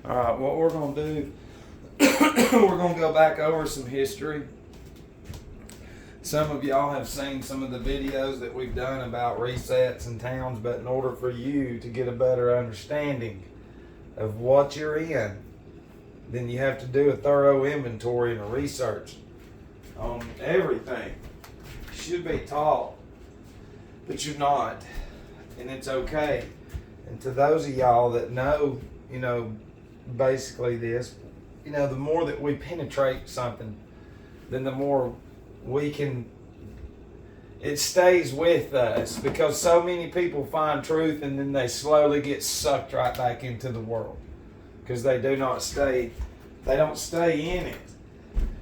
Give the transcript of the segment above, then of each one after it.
All right, what we're going to do, we're going to go back over some history. Some of y'all have seen some of the videos that we've done about resets and towns, but in order for you to get a better understanding of what you're in, then you have to do a thorough inventory and a research on everything. You should be taught, but you're not, and it's okay. And to those of y'all that know, basically this, the more that we penetrate something, then the more it stays with us, because so many people find truth and then they slowly get sucked right back into the world because they don't stay in it.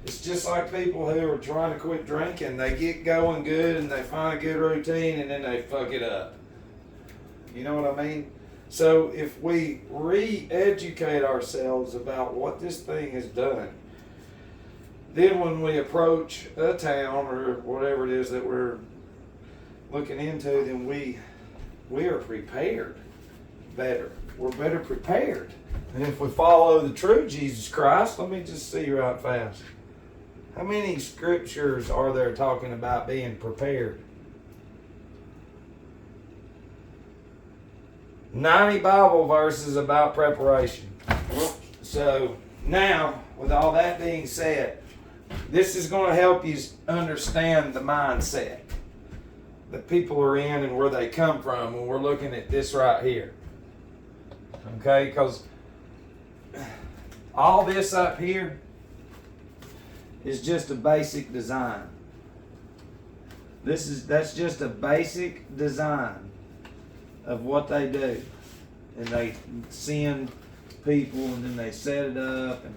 It's just like people who are trying to quit drinking. They get going good and they find a good routine and then they fuck it up. You know what I mean? So if we re-educate ourselves about what this thing has done, then when we approach a town or whatever it is that we're looking into, then we are prepared better. We're better prepared. And if we follow the true Jesus Christ, let me just see right fast. How many scriptures are there talking about being prepared? 90 Bible verses about preparation. So now, with all that being said, this is going to help you understand the mindset that people are in and where they come from when we're looking at this right here. Okay, because all this up here is just a basic design. That's just a basic design of what they do. And they send people and then they set it up and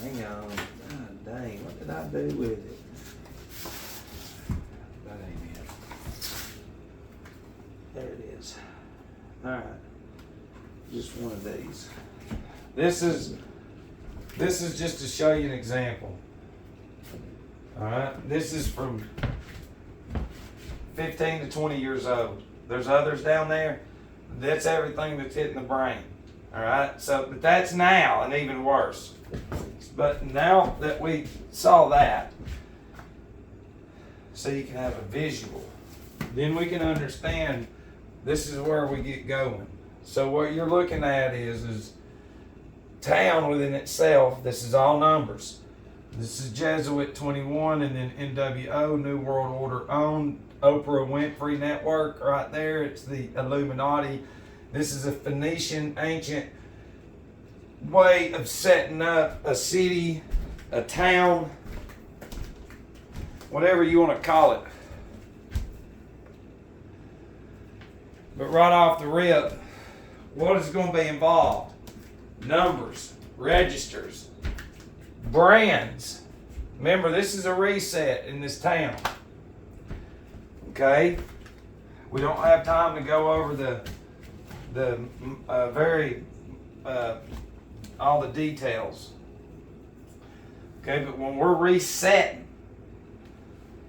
hang on. God dang, what did I do with it? That ain't it. There it is. Alright. Just one of these. This is just to show you an example. Alright. This is from 15 to 20 years old. There's others down there. That's everything that's hitting the brain. Alright. But that's now and even worse. But now that we saw that, so you can have a visual, then we can understand this is where we get going. So what you're looking at is town within itself. This is all numbers. This is Jesuit 21 and then NWO, New World Order owned, Oprah Winfrey Network right there. It's the Illuminati. This is a Phoenician ancient way of setting up a city, a town, whatever you want to call it. But right off the rip, what is going to be involved? Numbers, registers, brands. Remember, this is a reset in this town. Okay? We don't have time to go over all the details. Okay, but when we're resetting,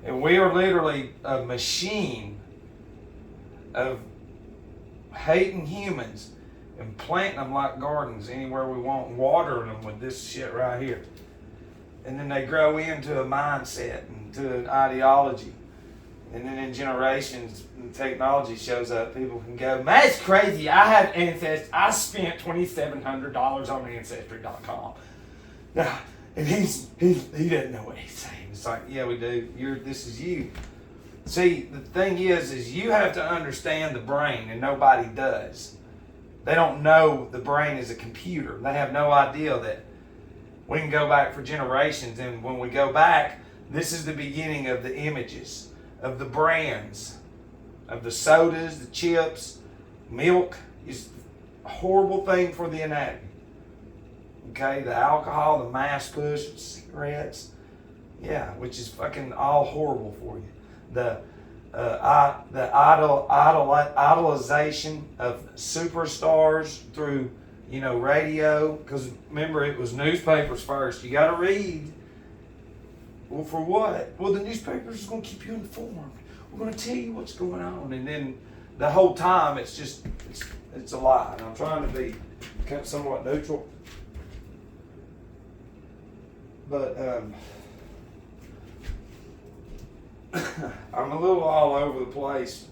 and we are literally a machine of hating humans and planting them like gardens anywhere we want, and watering them with this shit right here. And then they grow into a mindset and to an ideology. And then in generations, when technology shows up, people can go, man, it's crazy. I have Ancestry. I spent $2,700 on Ancestry.com. Now, and he doesn't know what he's saying. It's like, yeah, we do. This is you. See, the thing is you have to understand the brain, and nobody does. They don't know the brain is a computer. They have no idea that we can go back for generations, and when we go back, this is the beginning of the images, of the brands, of the sodas, the chips. Milk is a horrible thing for the anatomy. Okay, the alcohol, the mass push, cigarettes, yeah, which is fucking all horrible for you. The idolization of superstars through, radio, because remember, it was newspapers first. You got to read. Well, for what? Well, the newspapers is going to keep you informed. We're going to tell you what's going on, and then the whole time it's a lie. And I'm trying to be kind of somewhat neutral. But I'm a little all over the place.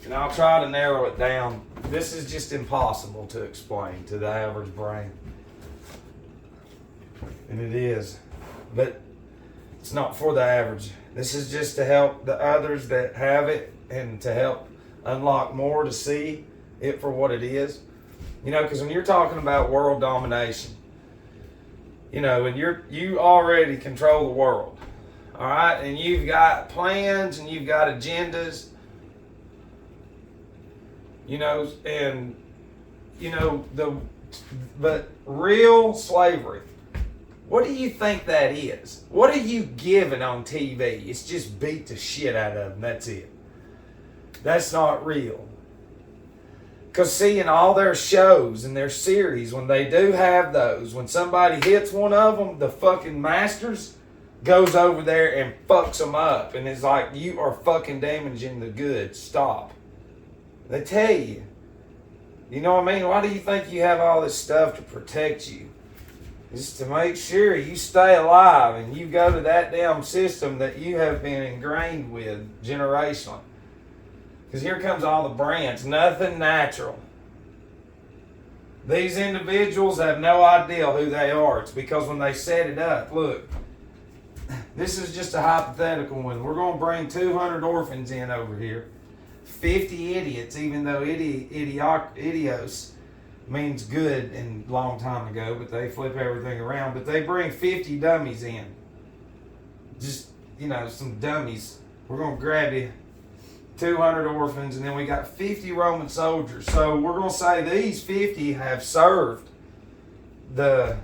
And I'll try to narrow it down. This is just impossible to explain to the average brain. And it is. But it's not for the average. This is just to help the others that have it and to help unlock more to see it for what it is. You know, because when you're talking about world domination, you know, and you already control the world. All right? And you've got plans and you've got agendas. You know, and, you know, but real slavery, what do you think that is? What are you giving on TV? It's just beat the shit out of them. That's it. That's not real. Because seeing all their shows and their series, when they do have those, when somebody hits one of them, the fucking masters goes over there and fucks them up. And it's like, you are fucking damaging the goods. Stop. They tell you. You know what I mean? Why do you think you have all this stuff to protect you? It's to make sure you stay alive and you go to that damn system that you have been ingrained with generationally. Because here comes all the brands. Nothing natural. These individuals have no idea who they are. It's because when they set it up, look, this is just a hypothetical one. We're going to bring 200 orphans in over here. 50 idiots, even though idios means good in a long time ago, but they flip everything around. But they bring 50 dummies in. Just, you know, some dummies. We're going to grab you 200 orphans, and then we got 50 Roman soldiers. So we're going to say these 50 have served the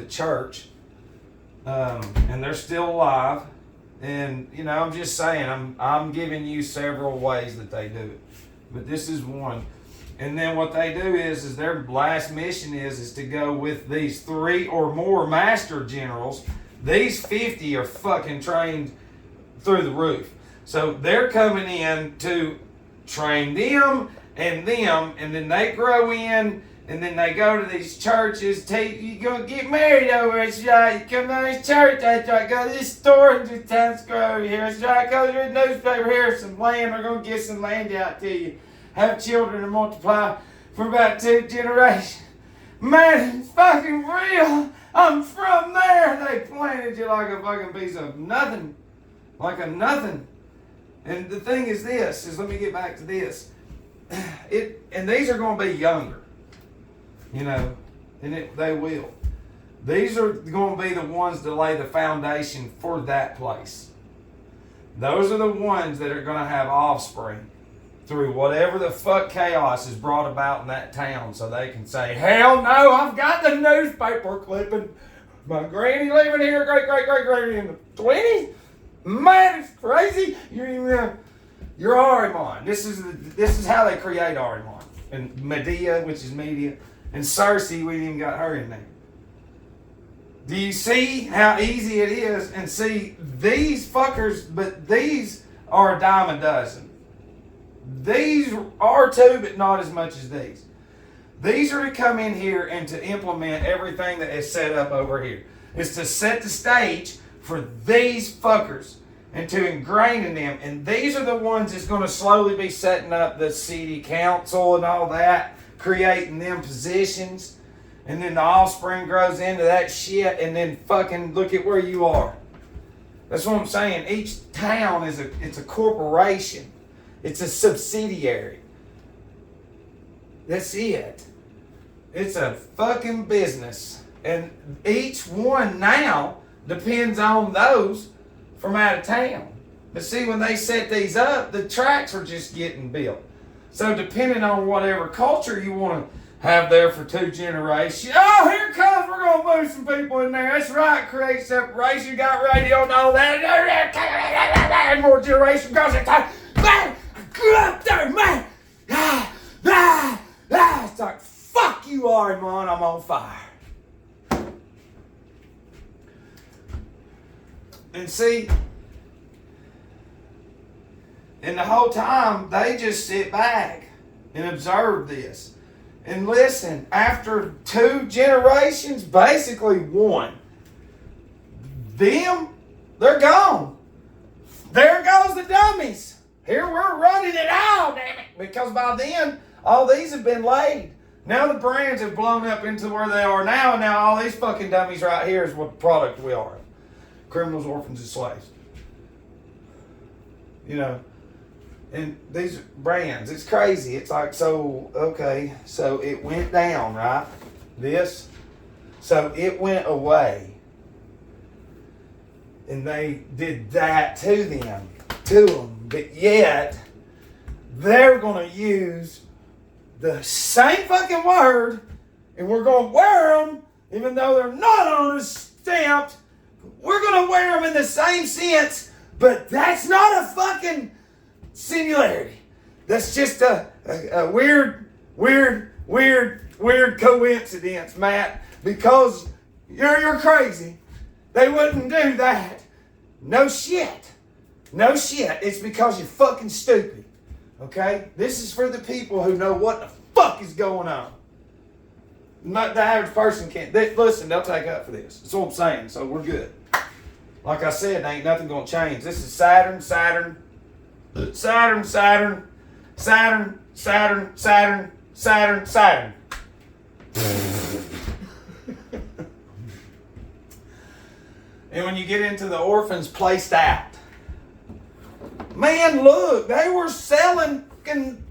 church, and they're still alive. And, you know, I'm just saying, I'm giving you several ways that they do it. But this is one. And then what they do is their last mission is to go with these 3 or more master generals. These 50 are fucking trained through the roof. So they're coming in to train them, and then they grow in. And then they go to these churches. You're going to get married over, that's right. You come to this church, that's right. Go to this store in this town square over here, that's right. Go to this newspaper, here's some land. We're going to get some land out to you. Have children and multiply for about 2 generations. Man, it's fucking real. I'm from there. They planted you like a fucking piece of nothing. Like a nothing. And the thing is let me get back to this. And these are going to be younger. You know, and they will. These are going to be the ones to lay the foundation for that place. Those are the ones that are going to have offspring through whatever the fuck chaos is brought about in that town, so they can say, hell no, I've got the newspaper clipping. My granny living here, great-great-great-granny in the 20s? Man, it's crazy. You're Ahriman. This is how they create Ahriman. And Medea, which is media. And Cersei, we ain't even got her in there. Do you see how easy it is? And see, these fuckers, but these are a dime a dozen. These are too, but not as much as these. These are to come in here and to implement everything that is set up over here. It's to set the stage for these fuckers and to ingrain in them. And these are the ones that's going to slowly be setting up the city council and all that, creating them positions, and then the offspring grows into that shit, and then fucking look at where you are. That's what I'm saying. Each town it's a corporation. It's a subsidiary. That's it. It's a fucking business. And each one now depends on those from out of town. But see, when they set these up, the tracks are just getting built. So depending on whatever culture you want to have there for 2 generations. Oh, here comes, we're going to move some people in there. That's right, create separation, got radio and all that. And more generation goes in time. Man, get up there, man. It's like, fuck you, Ahriman, I'm on fire. And see, and the whole time, they just sit back. and observe this. And listen, after 2 generations, basically 1, they're gone. There goes the dummies. Here we're running it all, damn it. Because by then, all these have been laid. Now the brands have blown up into where they are now, and now all these fucking dummies right here is what product we are. Criminals, orphans, and slaves. You know, and these brands, it's crazy. It's like, so, okay, so it went down, right? So it went away. And they did that to them. But yet, they're going to use the same fucking word, and we're going to wear them, even though they're not on a stamped. We're going to wear them in the same sense, but that's not a fucking singularity. That's just a weird coincidence, Matt, because you're crazy. They wouldn't do that. No shit. It's because you're fucking stupid. Okay? This is for the people who know what the fuck is going on. Not the average person can't. Listen, they'll take up for this. That's what I'm saying. So we're good. Like I said, there ain't nothing going to change. This is Saturn. And when you get into the orphans placed out, man, look, they were selling them,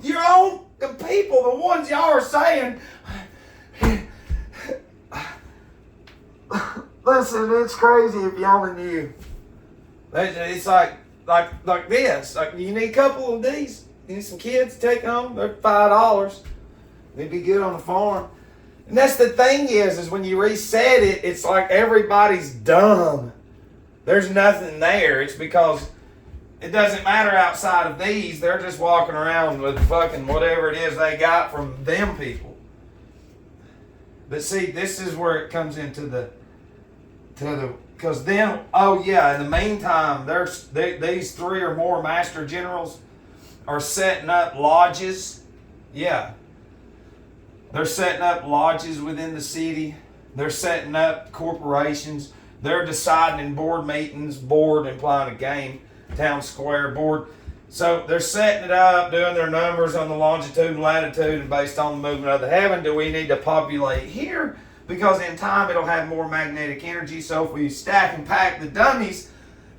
your own people, the ones y'all are saying. Listen, it's crazy if y'all knew. It's like this. Like, you need a couple of these. You need some kids to take home. They're $5. They'd be good on the farm. And that's the thing is when you reset it, it's like everybody's dumb. There's nothing there. It's because it doesn't matter outside of these. They're just walking around with fucking whatever it is they got from them people. But see, this is where it comes into the because then, oh yeah, in the meantime, these 3 or more master generals are setting up lodges. Yeah. They're setting up lodges within the city. They're setting up corporations. They're deciding in board meetings, board implying a game, town square board. So they're setting it up, doing their numbers on the longitude and latitude, and based on the movement of the heaven, do we need to populate here? Because in time it'll have more magnetic energy. So if we stack and pack the dummies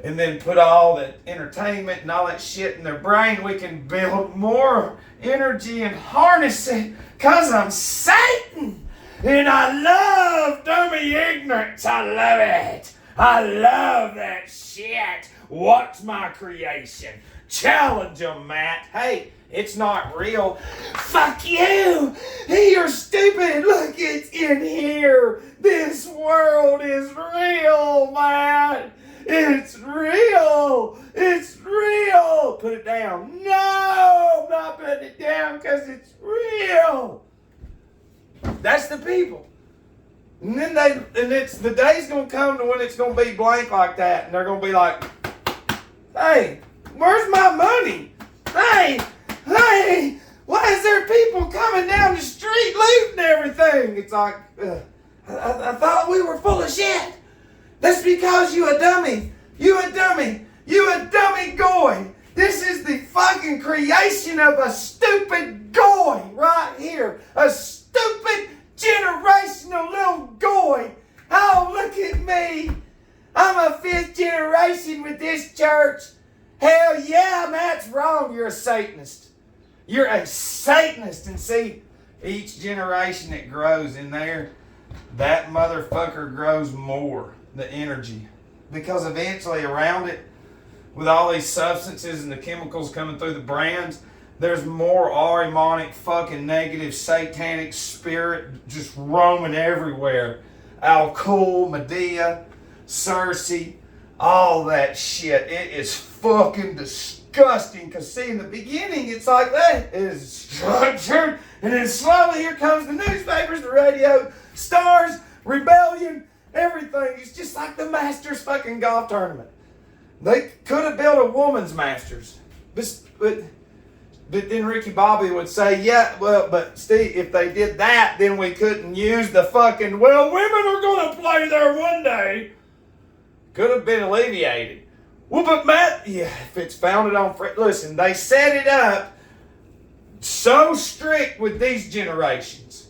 and then put all the entertainment and all that shit in their brain, we can build more energy and harness it. Because I'm Satan. And I love dummy ignorance. I love it. I love that shit. What's my creation? Challenge them, Matt. Hey, it's not real. Fuck you. You're stupid. Look, it's in here. This world is real, Matt. It's real. It's real. Put it down. No, I'm not putting it down because it's real. That's the people. And then the day's going to come to when it's going to be blank like that. And they're going to be like, hey, where's my money? Hey, why is there people coming down the street looting everything? It's like, I thought we were full of shit. That's because you a dummy. You a dummy goy. This is the fucking creation of a stupid goy right here. A stupid generational little goy. Oh, look at me. I'm a 5th generation with this church. Hell yeah, Matt's wrong. You're a Satanist. You're a Satanist. And see, each generation that grows in there, that motherfucker grows more, the energy. Because eventually around it, with all these substances and the chemicals coming through the brands, there's more Ahrimanic fucking negative satanic spirit just roaming everywhere. Al-Kul, Medea, Cersei, all that shit. It is fucking disgusting. Because see, in the beginning, it's like that. It is structured. And then slowly here comes the newspapers, the radio, stars, rebellion, everything. It's just like the Masters fucking golf tournament. They could have built a woman's Masters. But But then Ricky Bobby would say, yeah, well, but Steve, if they did that, then we couldn't use the fucking, well, women are going to play there one day. Could have been alleviated. Well, but Matt, yeah, if it's founded on, listen, they set it up so strict with these generations.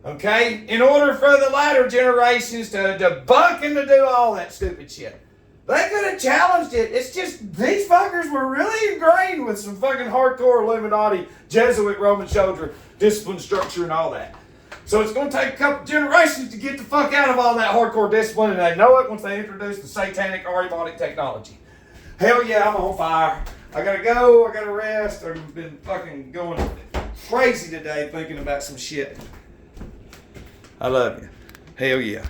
Okay? In order for the latter generations to debunk and to do all that stupid shit. They could have challenged it. It's just these fuckers were really ingrained with some fucking hardcore Illuminati, Jesuit, Roman soldier, discipline structure and all that. So it's going to take a couple generations to get the fuck out of all that hardcore discipline, and they know it once they introduce the satanic Arimatic technology. Hell yeah, I'm on fire. I gotta go. I gotta rest. I've been fucking going crazy today thinking about some shit. I love you. Hell yeah.